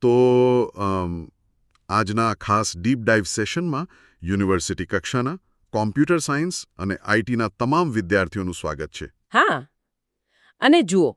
તો આજના ખાસ ડીપ ડાઇવ સેશનમાં યુનિવર્સિટી કક્ષાના કોમ્પ્યુટર સાયન્સ અને આઈટીના તમામ વિદ્યાર્થીઓનું સ્વાગત છે. હા, અને જુઓ,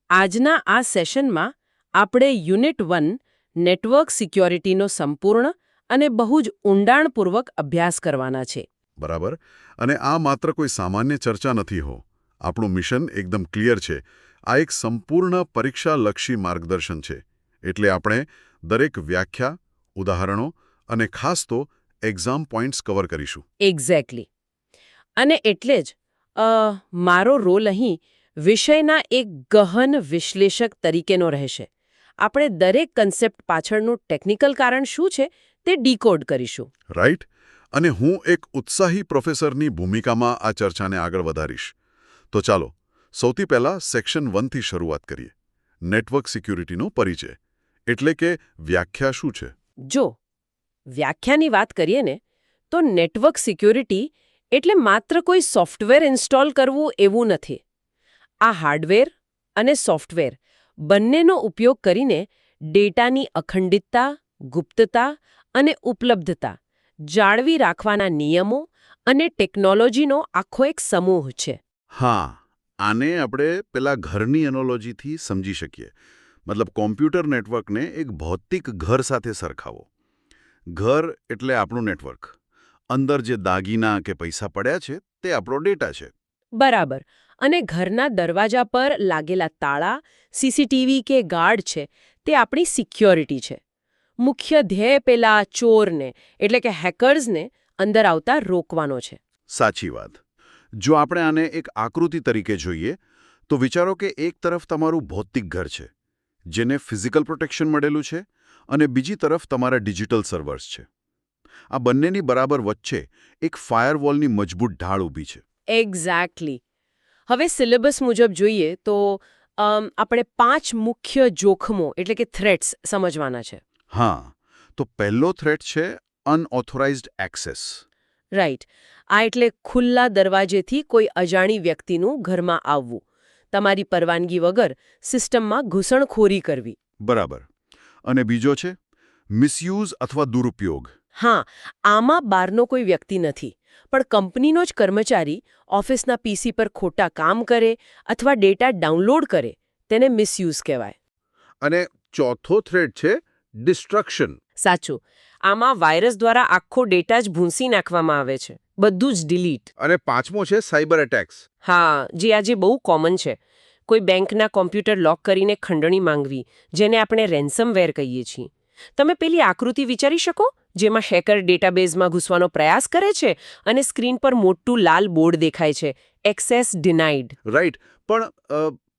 આજના આ સેશનમાં આપણે યુનિટ 1 નેટવર્ક સિક્યોરિટીનો સંપૂર્ણ અને બહુ જ ઊંડાણપૂર્વક અભ્યાસ કરવાના છે. બરાબર. અને આ માત્ર કોઈ સામાન્ય ચર્ચા નથી હો. આપણું મિશન એકદમ ક્લિયર છે. આ એક સંપૂર્ણ પરીક્ષાલક્ષી માર્ગદર્શન છે. એટલે આપણે દરેક વ્યાખ્યા, ઉદાહરણો અને ખાસ તો એક્ઝામ પોઈન્ટ્સ કવર કરીશું. એક્ઝેક્ટલી. અને એટલે જ મારો રોલ અહીં વિષયના એક ગહન વિશ્લેષક તરીકેનો રહેશે. આપણે દરેક કન્સેપ્ટ પાછળનું ટેકનિકલ કારણ શું છે તે ડીકોડ કરીશું. રાઈટ. અને હું એક ઉત્સાહી પ્રોફેસરની ભૂમિકામાં આ ચર્ચાને આગળ વધારીશ. તો ચાલો, સૌથી પહેલા સેક્શન 1 થી શરૂઆત કરીએ. નેટવર્ક સિક્યુરિટીનો પરિચય. એટલે કે વ્યાખ્યા શું છે? જો વ્યાખ્યાની વાત કરીએ ને, તો નેટવર્ક સિક્યોરિટી એટલે માત્ર કોઈ સોફ્ટવેર ઇન્સ્ટોલ કરવું એવું નથી. આ હાર્ડવેર અને સોફ્ટવેર બંનેનો ઉપયોગ કરીને ડેટાની અખંડિતતા, ગુપ્તતા અને ઉપલબ્ધતા જાળવી રાખવાના નિયમો અને ટેકનોલોજીનો આખો એક સમૂહ છે. હા, આને આપણે પેલા ઘરની એનોલોજીથી સમજી શકીએ. મતલબ કોમ્પ્યુટર નેટવર્કને એક ભૌતિક ઘર સાથે સરખાવો. ઘર એટલે આપણું નેટવર્ક. અંદર જે દાગીના કે પૈસા પડ્યા છે તે આપણો ડેટા છે. બરાબર. અને ઘરના દરવાજા પર લાગેલા તાળા, સીસીટીવી કે ગાર્ડ છે તે આપણી સિક્યોરિટી છે. મુખ્ય ધ્યેય પેલા ચોરને એટલે કે હેકર્સને અંદર આવતા રોકવાનો છે. સાચી વાત. જો આપણે આને એક આકૃતિ તરીકે જોઈએ તો વિચારો કે એક તરફ તમારું ભૌતિક ઘર છે, જેને ફિઝિકલ પ્રોટેક્શન મળેલું છે, અને બીજી તરફ તમારા ડિજિટલ સર્વર્સ છે. આ બંનેની બરાબર વચ્ચે એક ફાયરવોલની મજબૂત ઢાળ ઊભી છે. એક્ઝેક્ટલી. હવે સિલેબસ મુજબ જોઈએ તો આપણે 5 મુખ્ય જોખમો એટલે કે થ્રેટ્સ સમજવાના છે. હા, તો પહેલો થ્રેટ છે અનઓથોરાઇઝ્ડ એક્સેસ. રાઈટ. આ એટલે ખુલ્લા દરવાજેથી કોઈ અજાણી વ્યક્તિનું ઘરમાં આવવું, તમારી પરવાનગી વગર સિસ્ટમમાં ઘૂસણખોરી કરવી. બરાબર. અને બીજો છે મિસયુઝ અથવા દુરુપયોગ. હા, આમાં બહારનો કોઈ વ્યક્તિ નથી, પણ કંપનીનો જ કર્મચારી ઓફિસના પીસી પર ખોટા કામ કરે અથવા ડેટા ડાઉનલોડ કરે, તેને મિસયુઝ કહેવાય. અને ચોથો થ્રેટ છે ડિસ્ટ્રક્શન. સાચું. આમાં વાયરસ દ્વારા આખો ડેટા જ ભૂંસી નાખવામાં આવે છે, બધું જ ડિલીટ. અને પાંચમો છે સાયબર એટેક્સ. હા, જે આજે બહુ કોમન છે. કોઈ બેંકના કોમ્પ્યુટર લોક કરીને ખંડણી માંગવી, જેને આપણે રેન્સમવેર કહીએ છીએ. તમે પેલી આકૃતિ વિચારી શકો જેમાં હેકર ડેટાબેઝમાં ઘૂસવાનો પ્રયાસ કરે છે અને સ્ક્રીન પર મોટું લાલ બોર્ડ દેખાય છે, એક્સેસ ડિનાઇડ. રાઈટ. પણ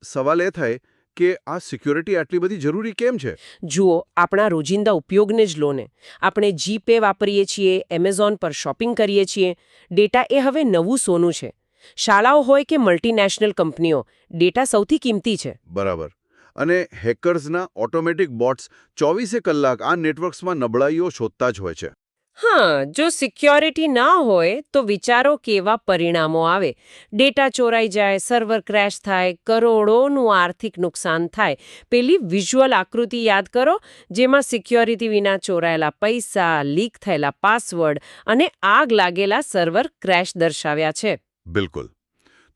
સવાલ એ થાય કે આ સિક્યોરિટી આટલી બધી જરૂરી કેમ છે? જુઓ, આપણા રોજિંદા ઉપયોગને જ લો ને. આપણે જીપે વાપરીએ છીએ, એમેઝોન પર શોપિંગ કરીએ છીએ. ડેટા એ હવે નવું સોનું છે. શાળાઓ હોય કે મલ્ટીનેશનલ કંપનીઓ, ડેટા સૌથી કિંમતી છે. બરાબર. અને હેકર્સના ઓટોમેટિક બોટ્સ 24 કલાક આ નેટવર્ક્સમાં નબળાઈઓ શોધતા જ હોય છે. હા, જો સિક્યોરિટી ના હોય તો વિચારો કેવા પરિણામો આવે. ડેટા ચોરાઈ જાય, સર્વર ક્રેશ થાય, કરોડોનું આર્થિક નુકસાન થાય. પેલી વિઝ્યુઅલ આકૃતિ યાદ કરો, જેમાં સિક્યોરિટી વિના ચોરાયેલા પૈસા, લીક થયેલા પાસવર્ડ અને આગ લાગેલા સર્વર ક્રેશ દર્શાવ્યા છે. બિલકુલ.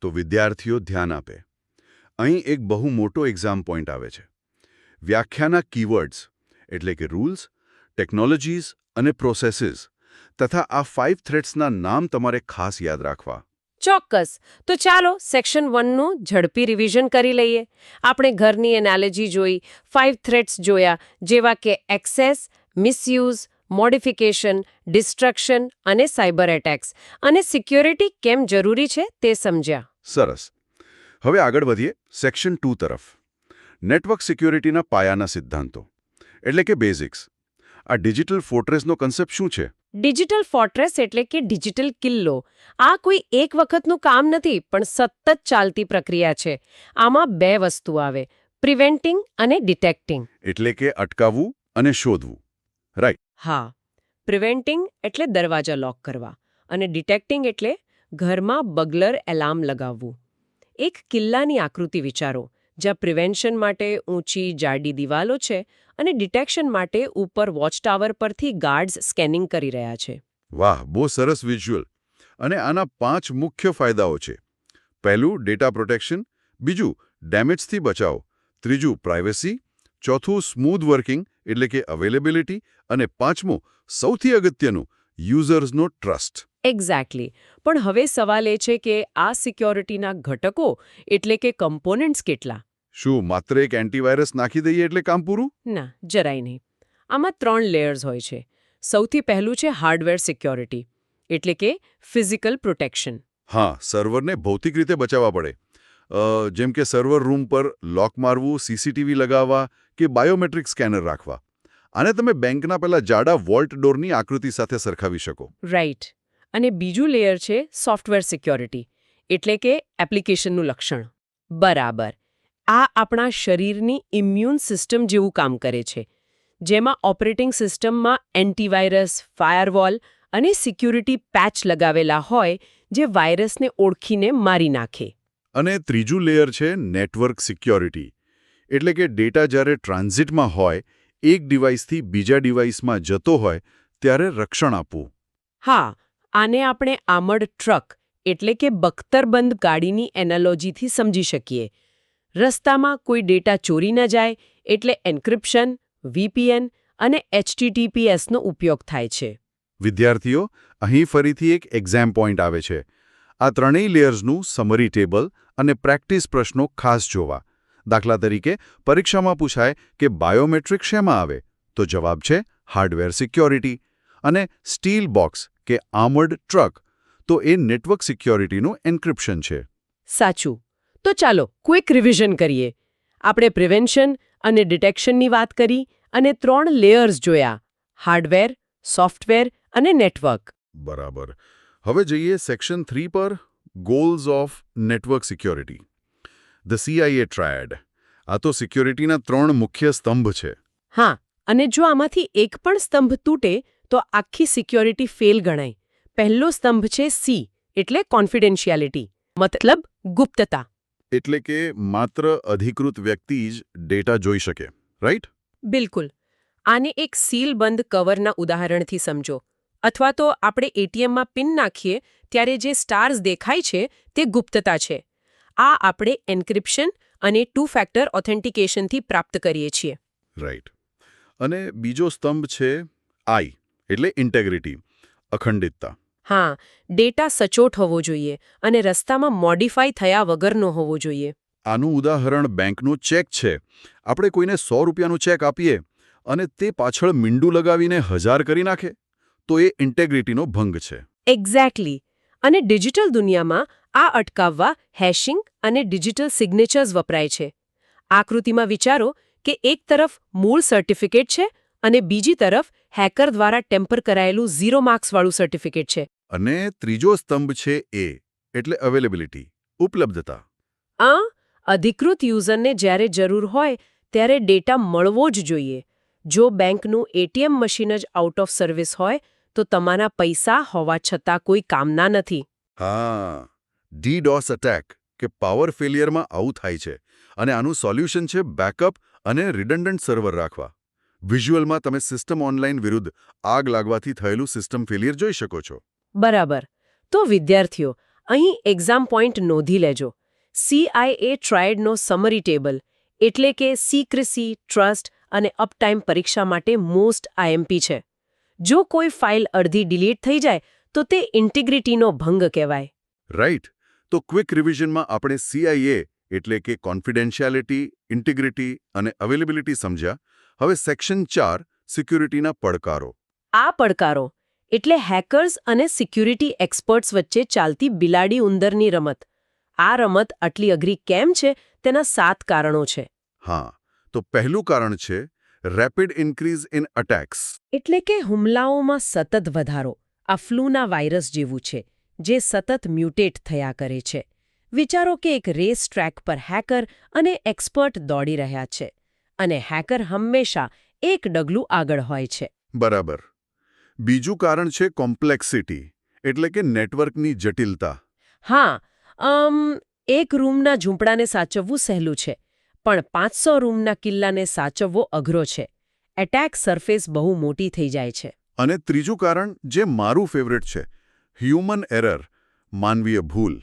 તો વિદ્યાર્થીઓ ધ્યાન આપે. અહીં એક બહુ મોટો એક્ઝામ પોઈન્ટ આવે છે. વ્યાખ્યાના કીવર્ડ્સ એટલે કે રૂલ્સ, ટેકનોલોજીઝ અને પ્રોસેસીસ તથા આ 5 થ્રેટ્સના નામ તમારે ખાસ યાદ રાખવા. ચોક્કસ. તો ચાલો સેક્શન 1નું ઝડપી રિવિઝન કરી લઈએ. આપણે ઘરની એનાલોજી જોઈ, 5 થ્રેટ્સ જોયા, જેવા કે એક્સેસ, મિસયુઝ, મોડિફિકેશન, ડિસ્ટ્રક્શન અને સાયબર એટેક્સ. અને સિક્યોરિટી કેમ જરૂરી છે તે સમજ્યા. સરસ. હવે આગળ વધીએ સેક્શન 2 તરફ. નેટવર્ક સિક્યોરિટીના પાયાના સિદ્ધાંતો એટલે કે બેઝિક્સ. આ ડિજિટલ ફોર્ટ્રેસનો કન્સેપ્ટ શું છે? ડિજિટલ ફોર્ટ્રેસ એટલે કે ડિજિટલ કિલ્લો. આ કોઈ એક વખતનું કામ નથી, પણ સતત ચાલતી પ્રક્રિયા છે. આમાં 2 વસ્તુ આવે, પ્રિવેન્ટિંગ અને ડિટેક્ટિંગ. એટલે કે અટકાવવું અને શોધવું. રાઈટ. હા, પ્રિવેન્ટિંગ એટલે દરવાજા લોક કરવા અને ડિટેક્ટિંગ એટલે ઘરમાં બગલર એલાર્મ લગાવવું. એક કિલ્લાની આકૃતિ વિચારો, જ્યાં પ્રિવેન્શન માટે ઊંચી જાડી દિવાલો છે અને ડિટેક્શન માટે ઉપર વોચ ટાવર પરથી ગાર્ડ્સ સ્કેનિંગ કરી રહ્યા છે. વાહ, બહુ સરસ વિઝ્યુઅલ. અને આના 5 મુખ્ય ફાયદાઓ છે. પહેલું, ડેટા પ્રોટેક્શન. બીજું, ડેમેજથી બચાવ. ત્રીજું, પ્રાઇવસી. ચોથું, સ્મૂધ વર્કિંગ એટલે કે અવેલેબિલિટી. અને પાંચમું, સૌથી અગત્યનું, યુઝર્સનો ટ્રસ્ટ. એક્ઝેક્ટલી. પણ હવે સવાલ એ છે કે આ સિક્યોરિટીના ઘટકો એટલે કે કમ્પોનન્ટ્સ કેટલા? શું માત્ર એક એન્ટીવાયરસ નાખી દઈએ એટલે કામ પૂરું? ના, જરાય નહીં. આમાં 3 લેયર્સ હોય છે. સૌથી પહેલું છે હાર્ડવેર સિક્યોરિટી એટલે કે ફિઝિકલ પ્રોટેક્શન. હા, સર્વરને ભૌતિક રીતે બચાવવા પડે. જેમ કે સર્વર રૂમ પર લોક મારવું, સીસીટીવી લગાવવા કે બાયોમેટ્રિક સ્કેનર રાખવા. આને તમે બેંકના પેલા જાડા વોલ્ટ ડોરની આકૃતિ સાથે સરખાવી શકો. રાઈટ. અને બીજું લેયર છે સોફ્ટવેર સિક્યોરિટી એટલે કે એપ્લિકેશનનું લક્ષણ. બરાબર. આ આપણા શરીરની ઇમ્યુન સિસ્ટમ જેવું કામ કરે છે, જેમાં ઓપરેટિંગ સિસ્ટમમાં એન્ટીવાયરસ, ફાયરવોલ અને સિક્યુરિટી પેચ લગાવેલા હોય જે વાયરસને ઓળખીને મારી નાખે. અને ત્રીજું લેયર છે નેટવર્ક સિક્યોરિટી એટલે કે ડેટા જ્યારે ટ્રાન્ઝિટમાં હોય, એક ડિવાઇસથી બીજા ડિવાઇસમાં જતો હોય ત્યારે રક્ષણ આપવું. હા, આને આપણે આર્મર્ડ ટ્રક એટલે કે બખ્તરબંધ ગાડીની એનાલોજીથી સમજી શકીએ. રસ્તામાં કોઈ ડેટા ચોરી ન જાય એટલે એન્ક્રિપ્શન, VPN અને HTTPSનો ઉપયોગ થાય છે. વિદ્યાર્થીઓ, અહીં ફરીથી એક એક્ઝામ પોઈન્ટ આવે છે. આ ત્રણેય લેયર્સનું સમરી ટેબલ અને પ્રેક્ટિસ પ્રશ્નો ખાસ જોવા. દાખલા તરીકે, પરીક્ષામાં પૂછાય કે બાયોમેટ્રિક શેમાં આવે? તો જવાબ છે હાર્ડવેર સિક્યોરિટી. અને સ્ટીલ બોક્સ કે આર્મર્ડ ટ્રક, તો એ નેટવર્ક સિક્યોરિટીનું એન્ક્રિપ્શન છે. સાચું. તો ચાલો ક્વિક રિવિઝન કરીએ. આપણે પ્રિવેન્શન અને ડિટેક્શનની વાત કરી અને 3 લેયર્સ જોયા: હાર્ડવેર, સોફ્ટવેર અને નેટવર્ક. બરાબર. હવે જઈએ સેક્શન 3 પર, goals of network security. The CIA tried. આ તો સિક્યોરિટીના 3 મુખ્ય સ્તંભ છે. હા, અને જો આમાંથી એક પણ સ્તંભ તૂટે તો આખી સિક્યોરિટી ફેલ ગણાય. પહેલો સ્તંભ છે C એટલે કોન્ફિડેન્શિયાલિટી, મતલબ ગુપ્તતા. એટલે કે માત્ર અધિકૃત વ્યક્તિ જ ડેટા જોઈ શકે, રાઈટ? બિલકુલ. આને એક સીલબંધ કવરના ઉદાહરણથી સમજો. અથવા તો આપણે ATMમાં પિન નાખીએ ત્યારે જે સ્ટાર્સ દેખાય છે તે ગુપ્તતા છે. આ આપણે એન્ક્રિપ્શન અને 2 ફેક્ટર ઓથેન્ટિકેશનથી પ્રાપ્ત કરીએ છીએ. રાઈટ. અને બીજો સ્તંભ છે I એટલે ઇન્ટેગ્રિટી, અખંડિતતા. હા, ડેટા સચોટ હોવો જોઈએ અને રસ્તામાં મોડિફાઈ થયા વગરનો હોવો જોઈએ. આનું ઉદાહરણ બેંકનું ચેક છે. આપણે કોઈને 100 રૂપિયાનું ચેક આપીએ અને તે પાછળ મીંડું લગાવીને 1000 કરી નાખે, તો એ ઇન્ટેગ્રિટીનો ભંગ છે. એક્ઝેક્ટલી. અને ડિજિટલ દુનિયામાં આ અટકાવવા હેશિંગ અને ડિજિટલ સિગ્નેચર્સ વપરાય છે. આકૃતિમાં વિચારો કે એક તરફ મૂળ સર્ટિફિકેટ છે અને બીજી તરફ હેકર દ્વારા ટેમ્પર કરાયેલું 0 માર્ક્સવાળું સર્ટિફિકેટ છે. અને ત્રીજો સ્તંભ છે A એટલે અવેલેબિલિટી, ઉપલબ્ધતા. આ અધિકૃત યુઝરને જ્યારે જરૂર હોય ત્યારે ડેટા મળવો જ જોઈએ. જો બેંકનું ATM મશીન જ આઉટ ઓફ સર્વિસ હોય તો તમારા પૈસા હોવા છતાં કોઈ કામના નથી. હા, DDoS અટેક કે પાવર ફેલિયરમાં આવું થાય છે. અને આનું સોલ્યુશન છે બેકઅપ અને રિડન્ડન્ટ સર્વર રાખવા. વિઝ્યુઅલમાં તમે સિસ્ટમ ઓનલાઈન વિરુદ્ધ આગ લાગવાથી થયેલું સિસ્ટમ ફેલિયર જોઈ શકો છો. બરાબર. તો વિદ્યાર્થીઓ, અહીં એક્ઝામ પોઈન્ટ નોંધી લેજો. CIA ટ્રાયડનો સમરી ટેબલ એટલે કે સિક્રેસી, ટ્રસ્ટ અને અપટાઇમ પરીક્ષા માટે મોસ્ટ IMP છે. જો કોઈ ફાઇલ અડધી ડિલીટ થઈ જાય તો તે ઇન્ટિગ્રિટીનો ભંગ કહેવાય. રાઈટ. તો ક્વિક રિવિઝનમાં આપણે CIA એટલે કે કોન્ફિડેન્શિયાલિટી, ઇન્ટિગ્રિટી અને અવેલેબિલિટી સમજ્યા. હવે સેક્શન 4, સિક્યુરિટીના પડકારો. આ પડકારો એટલે હેકર્સ અને સિક્યુરિટી એક્સપર્ટ્સ વચ્ચે ચાલતી બિલાડી ઉંદરની રમત. આ રમત આટલી અઘરી કેમ છે તેના 7 કારણો છે. હા, તો પહેલું કારણ છે રેપિડ ઇન્ક્રીઝ ઇન અટેક્સ. એટલે કે હુમલાઓમાં સતત વધારો. આ ફ્લૂના વાયરસ જેવું છે, જે સતત મ્યુટેટ થયા કરે છે. વિચારો કે એક રેસ ટ્રેક પર હેકર અને એક્સપર્ટ દોડી રહ્યા છે, અને હેકર હંમેશા એક ડગલું આગળ હોય છે. બરાબર. બીજું કારણ છે કોમ્પ્લેક્સિટી એટલે કે નેટવર્કની જટિલતા. હા, એક રૂમના ઝૂંપડાને સાચવવું સહેલું છે, પણ 500 રૂમના કિલ્લાને સાચવવો અઘરો છે. એટેક સરફેસ બહુ મોટી થઈ જાય છે. અને ત્રીજું કારણ જે મારું ફેવરેટ છે, હ્યુમન એરર, માનવીય ભૂલ.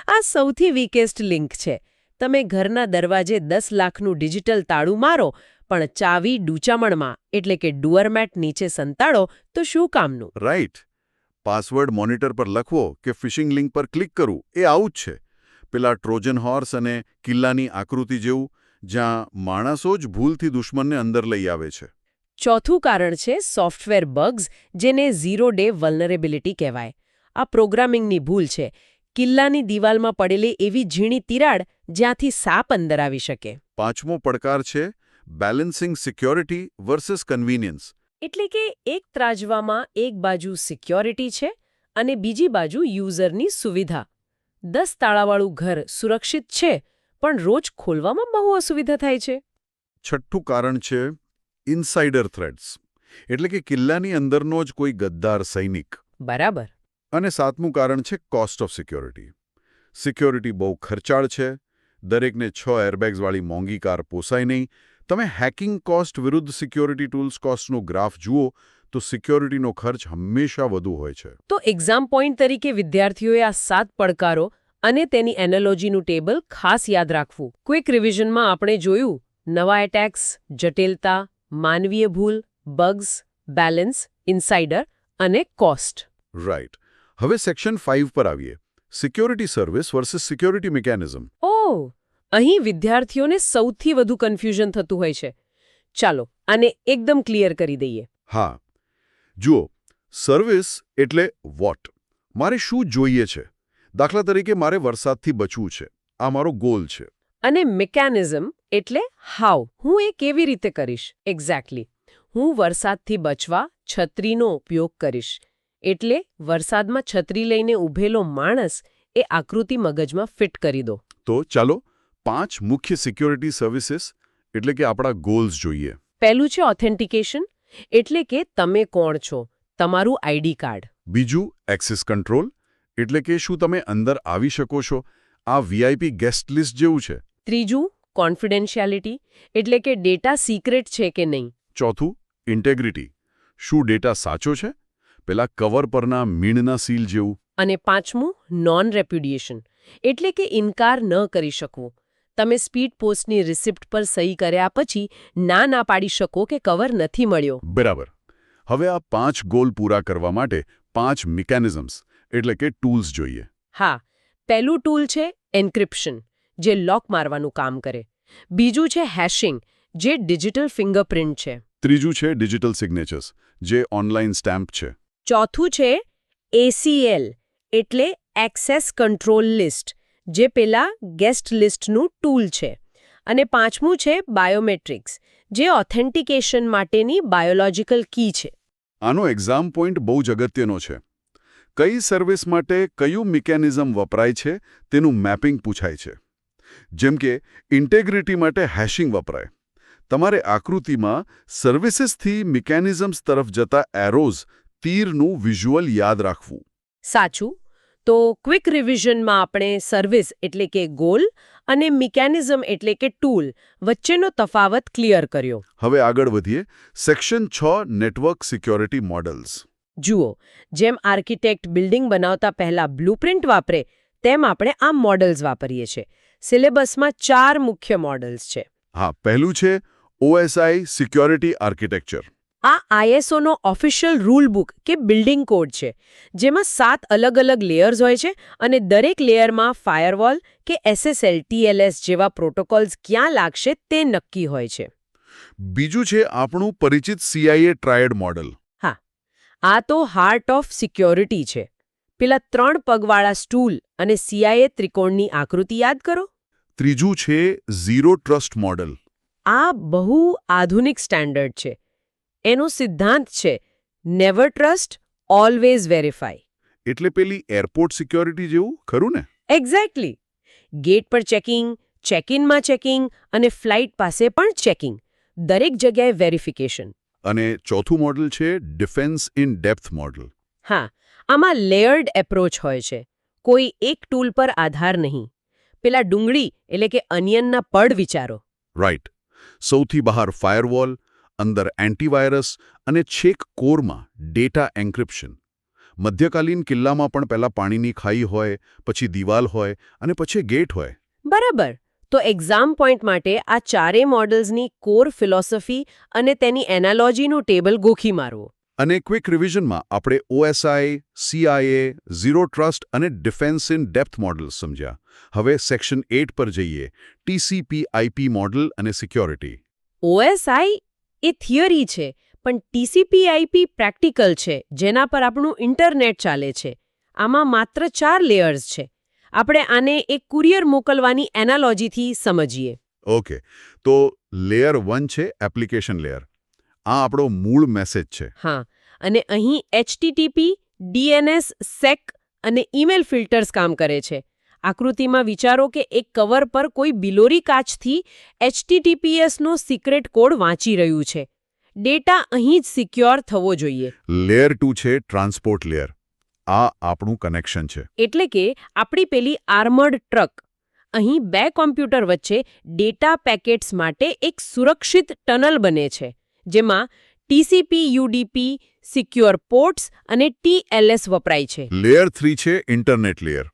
આ સૌથી વીકેસ્ટ લિંક છે. તમે ઘરના દરવાજે 10 લાખનું ડિજિટલ તાળું મારો, પણ ચાવી ડૂચામણમાં એટલે કે ડુઅરમેટ નીચે સંતાડો તો શું કામનું? રાઈટ. પાસવર્ડ મોનિટર પર લખવો કે ફિશિંગ લિંક પર ક્લિક કરવું એ આવું જ છે. પેલા ટ્રોજન હોર્સ અને કિલ્લાની આકૃતિ જેવું, જ્યાં માણસો જ ભૂલથી દુશ્મનને અંદર લઈ આવે છે. ચોથું કારણ છે સોફ્ટવેર બગ્સ, જેને ઝીરો ડે વલ્નરેબિલિટી કહેવાય. આ પ્રોગ્રામિંગની ભૂલ છે. કિલ્લાની દિવાલમાં પડેલી એવી ઝીણી તિરાડ જ્યાંથી સાપ અંદર આવી શકે. પાંચમો પડકાર છે બેલેન્સિંગ સિક્યોરિટી વર્સસ કન્વીનિયન્સ. એટલે કે એક ત્રાજવામાં એક બાજુ સિક્યોરિટી છે અને બીજી બાજુ યુઝરની સુવિધા. 10 તાળાવાળું ઘર સુરક્ષિત છે, પણ રોજ ખોલવામાં બહુ અસુવિધા થાય છે. છઠ્ઠું કારણ છે ઇનસાઇડર થ્રેટ્સ, એટલે કે કિલ્લાની અંદરનો જ કોઈ ગદ્દાર સૈનિક. બરાબર. અને સાતમું કારણ છે કોસ્ટ ઓફ સિક્યોરિટી. સિક્યોરિટી બહુ ખર્ચાળ છે. દરેકને 6 એરબેગ્સવાળી મોંઘી કાર પોસાય નહીં. તમે હેકિંગ કોસ્ટ વિરુદ્ધ સિક્યોરિટી ટૂલ્સ કોસ્ટનો ગ્રાફ જુઓ તો સિક્યોરિટીનો ખર્ચ હંમેશા વધુ હોય છે. તો એક્ઝામ પોઈન્ટ તરીકે વિદ્યાર્થીઓએ આ 7 પડકારો અને તેની એનાલોજીનું ટેબલ ખાસ યાદ રાખવું. ક્વિક રિવિઝનમાં આપણે જોયું નવા એટેક્સ, જટિલતા, માનવીય ભૂલ, બગ્સ, બેલેન્સ, ઇનસાઇડર અને કોસ્ટ. રાઈટ. હવે સેક્શન 5 પર આવીએ. Security service versus security mechanism. Oh, અહીં વિદ્યાર્થીઓને સૌથી વધુ કન્ફ્યુઝન થતું હોય છે. ચાલો આને એકદમ ક્લિયર કરી દઈએ. હા. જુઓ, સર્વિસ એટલે વોટ. મારે શું જોઈએ છે? દાખલા તરીકે મારે વરસાદથી બચવું છે. આ મારો ગોલ છે. અને મિકેનિઝમ એટલે હાઉ. હું એ કેવી રીતે કરીશ? એક્ઝેક્ટલી. હું વરસાદથી બચવા છત્રીનો ઉપયોગ કરીશ. એટલે વરસાદમાં છત્રી લઈને ઊભેલો માણસ એ આકૃતિ મગજમાં ફિટ કરી દો. તો ચાલો 5 મુખ્ય સિક્યોરિટી સર્વિસીસ એટલે કે આપણા ગોલ્સ જોઈએ. પહેલું છે ઓથેન્ટિકેશન, એટલે કે તમે કોણ છો, તમારું આઈડી કાર્ડ. બીજું એક્સેસ કંટ્રોલ, એટલે કે શું તમે અંદર આવી શકો છો? આ વીઆઈપી ગેસ્ટ લિસ્ટ જેવું છે. ત્રીજું કોન્ફિડેન્શિયાલિટી, એટલે કે ડેટા સિક્રેટ છે કે નહીં. ચોથું ઇન્ટેગ્રિટી, શું ડેટા સાચો છે? પેલા કવર પરના મીણના સીલ જેવું. અને પાંચમું નોન રેપ્યુડિએશન, એટલે કે ઇનકાર ન કરી શકવું. તમે સ્પીડ પોસ્ટની રિસિપ્ટ પર સહી કર્યા પછી ના પાડી શકો કે કવર નથી મળ્યો. બરાબર. હવે આ 5 ગોલ પૂરા કરવા માટે 5 મિકેનિઝમ્સ એટલે કે ટૂલ્સ જોઈએ. હા. પહેલું ટૂલ છે એન્ક્રિપ્શન, જે લોક મારવાનું કામ કરે. બીજું છે હેશિંગ, જે ડિજિટલ ફિંગરપ્રિન્ટ છે. ત્રીજું છે ડિજિટલ સિગ્નેચર્સ, જે ઓનલાઈન સ્ટેમ્પ છે. ચોથું છે ACL, એટલે એક્સેસ કંટ્રોલ લિસ્ટ, જે પેલા ગેસ્ટ લિસ્ટનું ટૂલ છે. અને પાંચમું છે બાયોમેટ્રિક્સ, જે ઓથેન્ટિકેશન માટેની બાયોલોજિકલ કી છે. આનો એક્ઝામ પોઈન્ટ બહુ જ અગત્યનો છે. કઈ સર્વિસ માટે કયું મિકેનિઝમ વપરાય છે તેનું મેપિંગ પૂછાય છે. જેમ કે ઇન્ટેગ્રિટી માટે હેશિંગ વપરાય. તમારે આકૃતિમાં સર્વિસીસથી મિકેનિઝમ્સ તરફ જતા એરોઝ, તીરનું વિઝ્યુઅલ યાદ રાખવું. સાચું. તો ક્વિક રિવિઝનમાં આપણે સર્વિસ એટલે કે ગોલ અને મિકેનિઝમ એટલે કે ટૂલ વચ્ચેનો તફાવત ક્લિયર કર્યો. હવે આગળ વધીએ. Section 6 network security models. જુઓ, જેમ આર્કિટેક્ટ બિલ્ડિંગ બનાવતા પહેલા બ્લુપ્રિન્ટ વાપરે, તેમ આપણે આ મોડલ્સ વાપરીએ છીએ. સિલેબસમાં 4 મુખ્ય મોડલ્સ છે. હા, પહેલું છે OSI સિક્યોરિટી આર્કિટેક્ચર. આ ISOનો ઓફિશિયલ રૂલ બુક કે બિલ્ડિંગ કોડ છે, જેમાં 7 અલગ-અલગ લેયર્સ હોય છે અને દરેક લેયરમાં ફાયરવોલ કે SSL, TLS જેવા પ્રોટોકોલ્સ ક્યાં લાગશે તે નક્કી હોય છે. બીજું છે આપણું પરિચિત CIA ટ્રાયડ મોડલ. હા, આ તો હાર્ટ ઓફ સિક્યોરિટી છે. પેલા 3 પગવાળા સ્ટૂલ અને CIA ત્રિકોણની આકૃતિ યાદ કરો. ત્રીજું છે ઝીરો ટ્રસ્ટ મોડલ. આ બહુ આધુનિક સ્ટેન્ડર્ડ છે. એનો સિદ્ધાંત છે નેવર ટ્રસ્ટ, ઓલવેઝ વેરીફાઈ. એટલે પેલી એરપોર્ટ સિક્યોરિટી જેવું ખરું ને? એક્ઝેક્ટલી. ગેટ પર ચેકિંગ, ચેક-ઇનમાં ચેકિંગ અને ફ્લાઇટ પાસે પણ ચેકિંગ. દરેક જગ્યાએ વેરિફિકેશન. અને ચોથું મોડલ છે ડિફેન્સ ઇન ડેપ્થ મોડલ. હા, આમાં લેયર્ડ એપ્રોચ હોય છે. કોઈ એક ટૂલ પર આધાર નહીં. પેલા ડુંગળી એટલે કે અનિયનના પડ વિચારો. રાઈટ. સૌથી બહાર ફાયરવોલ, અંદર એન્ટીવાયરસ અને છેક કોરમાં ડેટા એન્ક્રિપ્શન. મધ્યકાલીન કિલ્લામાં પણ પહેલા પાણીની ખાઈ હોય, પછી દિવાલ હોય અને પછી ગેટ હોય. બરાબર. તો એક્ઝામ પોઈન્ટ માટે આ ચારેય મોડલ્સની કોર ફિલોસોફી અને તેની એનાલોજીનું ટેબલ ગોખી મારવું. અને ક્વિક રિવિઝનમાં આપણે OSI, CIA, ઝીરો ટ્રસ્ટ અને ડિફેન્સ ઇન ડેપ્થ મોડલ્સ સમજ્યા. હવે સેક્શન 8 પર જઈએ. TCP/IP મોડલ અને સિક્યોરિટી. OSI એ થિયરી છે, પણ TCP/IP પ્રેક્ટિકલ છે, જેના પર આપણું ઇન્ટરનેટ ચાલે છે. આમાં માત્ર 4 લેયર્સ છે. આપણે આને એક કુરિયર મોકલવાની એનાલોજીથી સમજીએ. ઓકે, તો લેયર 1 છે એપ્લિકેશન લેયર. આ આપણો મૂળ મેસેજ છે. હા, અને અહીં HTTP, DNS, SEC અને ઈમેલ ફિલ્ટર્સ કામ કરે છે. આકૃતિમાં વિચારો કે એક કવર પર કોઈ બિલોરી કાચથી HTTPSનો સિક્રેટ કોડ વાંચી રહ્યું છે. ડેટા અહીં જ સિક્યોર થવો જોઈએ. લેયર 2 છે ટ્રાન્સપોર્ટ લેયર. આ આપણું કનેક્શન છે. એટલે કે આપણી પેલી આર્મર્ડ ટ્રક. અહીં 2 કોમ્પ્યુટર વચ્ચે ડેટા પેકેટ્સ માટે એક સુરક્ષિત ટનલ બને છે, જેમાં TCP/UDP, સિક્યોર પોર્ટ્સ અને TLS વપરાય છે. લેયર 3 છે ઇન્ટરનેટ લેયર.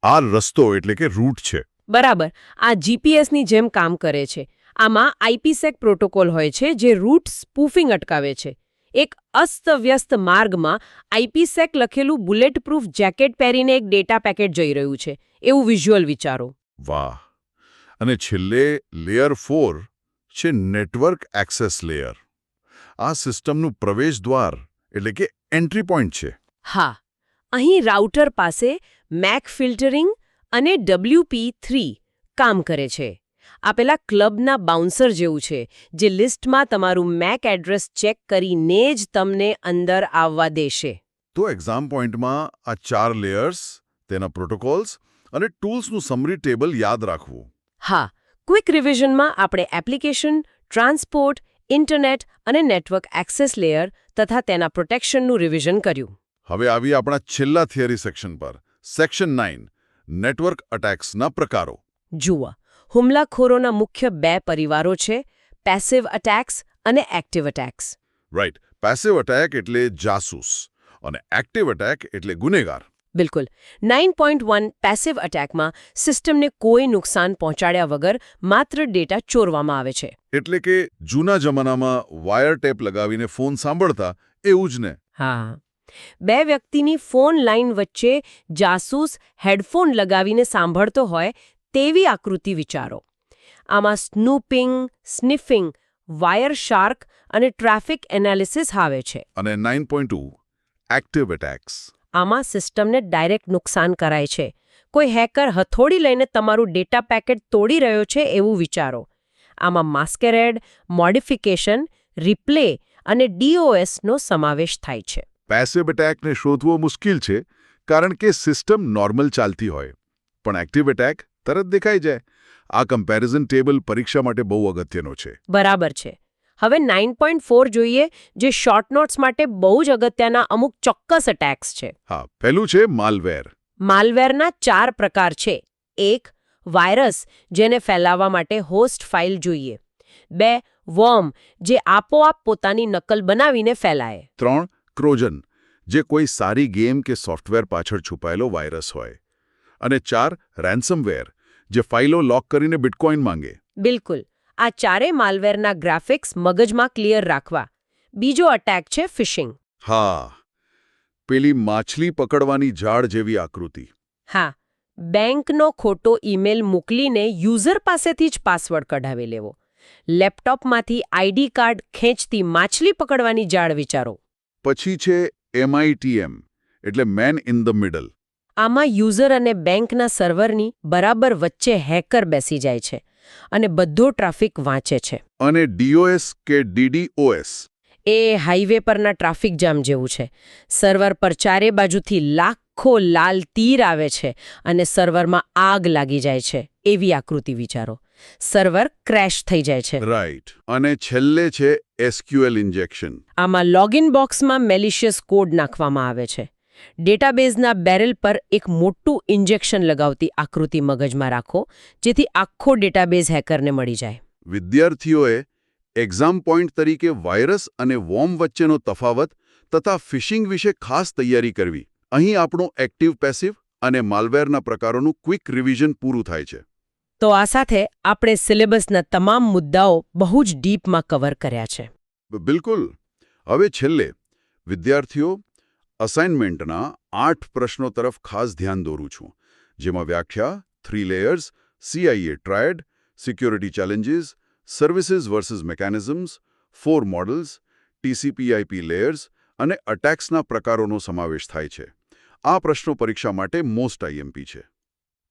આ રસ્તો એટલે કે રૂટ છે. બરાબર. આ GPSની જેમ કામ કરે છે. આમાં IPsec પ્રોટોકોલ હોય છે, જે રૂટ સ્પૂફિંગ અટકાવે છે. એક અસ્તવ્યસ્ત માર્ગમાં IPsec લખેલું બુલેટપ્રૂફ જેકેટ પહેરીને એક ડેટા પેકેટ જઈ રહ્યું છે, એવું વિઝ્યુઅલ વિચારો. વાહ. અને છેલ્લે લેયર 4 છે નેટવર્ક એક્સેસ લેયર. આ સિસ્ટમનું પ્રવેશ દ્વાર એટલે કે એન્ટ્રી પોઈન્ટ છે. હા, અહીં રાઉટર પાસે MAC ફિલ્ટરિંગ અને WP3 કામ કરે છે. આ પેલા ક્લબના બાઉન્સર જેવું છે, જે લિસ્ટમાં તમારું MAC એડ્રેસ ચેક કરીને જ તમને અંદર આવવા દેશે. તો એક્ઝામ પોઈન્ટમાં આ 4 લેયર્સ, તેના પ્રોટોકોલ્સ અને ટૂલ્સનું સમરી ટેબલ યાદ રાખવું. હા, ક્વિક રિવિઝનમાં આપણે એપ્લિકેશન, ટ્રાન્સપોર્ટ, ઇન્ટરનેટ અને નેટવર્ક એક્સેસ લેયર તથા તેના પ્રોટેક્શનનું રિવિઝન કર્યું. હવે આવી આપણા છેલ્લા થિયરી સેક્શન પર. સેક્શન 9 નેટવર્ક અટેક્સના પ્રકારો. જુઓ, હુમલાખોરોના મુખ્ય 2 પરિવારો છે, પેસિવ અટેક્સ અને active attacks. Right. Passive attack એટલે જાસૂસ અને એક્ટિવ અટેક એટલે ગુનેગાર. બિલકુલ. 9.1 પેસિવ અટેકમાં સિસ્ટમને કોઈ નુકસાન પહોંચાડ્યા વગર માત્ર ડેટા ચોરવામાં આવે છે. એટલે કે જૂના જમાનામાં વાયર ટેપ લગાવીને ફોન સાંભળતા એવું જ ને. હા. 2 વ્યક્તિની ફોન લાઈન વચ્ચે જાસૂસ હેડફોન લગાવીને સાંભળતો હોય તેવી આકૃતિ વિચારો. આમાં સ્નૂપિંગ, સ્નિફિંગ, વાયર શાર્ક અને ટ્રાફિક એનાલિસિસ આવે છે. અને 9.2 એક્ટિવ એટેક્સ. આમાં સિસ્ટમને ડાયરેક્ટ નુકસાન કરાય છે. કોઈ હેકર હથોડી લઈને તમારું ડેટા પેકેટ તોડી રહ્યો છે એવું વિચારો. આમાં માસ્કેરેડ, મોડિફિકેશન, રિપ્લે અને DOSનો સમાવેશ થાય છે. પેસિવ એટેકને શોધવો મુશ્કેલ છે, કારણ કે સિસ્ટમ નોર્મલ ચાલતી હોય. પણ એક્ટિવ એટેક તરત દેખાઈ જાય. આ કમ્પેરિઝન ટેબલ પરીક્ષા માટે બહુ અગત્યનો છે. બરાબર છે. હવે 9.4 જોઈએ, જે શોર્ટ નોટ્સ માટે બહુ જ અગત્યના અમુક ચોક્કસ અટેક્સ છે. હા, પહેલું છે માલવેર. માલવેરના 4 પ્રકાર છે. 1. વાયરસ, જેને ફેલાવવા માટે હોસ્ટ ફાઇલ જોઈએ. 2. વર્મ, જે આપોઆપ પોતાની નકલ બનાવીને ફેલાય. 3. ટ્રોજન, જે કોઈ સારી ગેમ કે સોફ્ટવેર પાછળ છુપાયેલો વાયરસ હોય. અને 4. રેન્સમવેર, જે ફાઇલો લોક કરીને બિટકોઇન માંગે. બિલકુલ. આ 4 માલવેરના ગ્રાફિક્સ મગજમાં ક્લિયર રાખવા. બીજો અટેક છે ફિશિંગ. હા, પેલી માછલી પકડવાની જાળ જેવી આકૃતિ. હા, બેંકનો ખોટો ઈમેલ મોકલીને યુઝર પાસેથી જ પાસવર્ડ કઢાવી લેવો. લેપટોપમાંથી ID કાર્ડ ખેંચતી માછલી પકડવાની જાળ વિચારો. પછી છે MITM, એટલે મેન ઇન ધ મિડલ. આમાં યુઝર અને બેંકના સર્વરની બરાબર વચ્ચે હેકર બેસી જાય છે અને બધો ટ્રાફિક વાંચે છે. અને DOS કે DDoS, એ હાઈવે પરના ટ્રાફિક જામ જેવું છે. સર્વર પર 4 બાજુથી લાખો લાલ તીર આવે છે અને સર્વરમાં આગ લાગી જાય છે એવી આકૃતિ વિચારો. સર્વર ક્રેશ થઈ જાય છે. રાઈટ. અને છેલ્લે છે SQL ઇન્જેક્શન. આમાં લોગિન બોક્સમાં મેલિશિયસ કોડ નાખવામાં આવે છે. ડેટાબેઝના બેરલ પર એક મોટું ઇન્જેક્શન લગાવતી આકૃતિ મગજમાં રાખો, જેથી આખો ડેટાબેઝ હેકરને મળી જાય. વિદ્યાર્થીઓએ એક્ઝામ પોઈન્ટ તરીકે વાયરસ અને વોર્મ વચ્ચેનો તફાવત તથા ફિશિંગ વિશે ખાસ તૈયારી કરવી. અહીં આપણું એક્ટિવ પેસિવ અને માલવેરના પ્રકારોનું ક્વિક રિવિઝન પૂરું થાય છે. તો આ સાથે આપણે સિલેબસના તમામ મુદ્દાઓ બહુ જ ડીપમાં કવર કર્યા છે. બિલકુલ. હવે છેલ્લે વિદ્યાર્થીઓ અસાઇનમેન્ટના 8 પ્રશ્નો તરફ ખાસ ધ્યાન દોરું છું, જેમાં વ્યાખ્યા, 3 layers, CIA triad, security challenges, services versus mechanisms, 4 models, TCP/IP layers અને અટેક્સના પ્રકારોનો સમાવેશ થાય છે. આ પ્રશ્નો પરીક્ષા માટે મોસ્ટ IMP છે.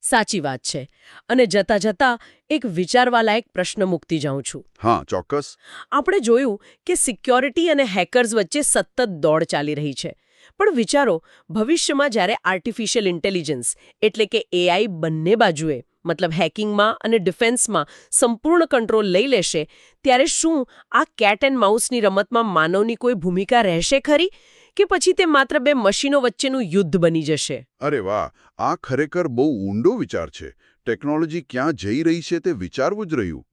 સાચી વાત છે. અને જતા જતા એક વિચારવાલાયક પ્રશ્ન મૂકતી જાઉં છું. હા, ચોક્કસ. આપણે જોયું કે સિક્યોરિટી અને હેકર્સ વચ્ચે સતત દોડ ચાલી રહી છે. પણ વિચારો, ભવિષ્યમાં જ્યારે આર્ટિફિશિયલ ઇન્ટેલિજન્સ એટલે કે AI બંને બાજુએ મતલબ હેકિંગમાં અને ડિફેન્સમાં સંપૂર્ણ કંટ્રોલ લઈ લેશે, ત્યારે શું આ કેટ એન્ડ માઉસની રમતમાં માનવની કોઈ ભૂમિકા રહેશે ખરી? કે પછી તે માત્ર બે મશીનો વચ્ચેનું યુદ્ધ બની જશે? અરે વાહ, આ ખરેખર બહુ ઊંડો વિચાર છે. ટેકનોલોજી ક્યાં જઈ રહી છે તે વિચારવું જ રહ્યું.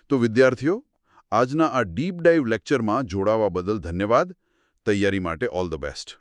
તો વિદ્યાર્થીઓ, આજના આ ડીપ ડાઇવ લેક્ચરમાં જોડાવા બદલ ધન્યવાદ. તૈયારી માટે ઓલ ધ બેસ્ટ.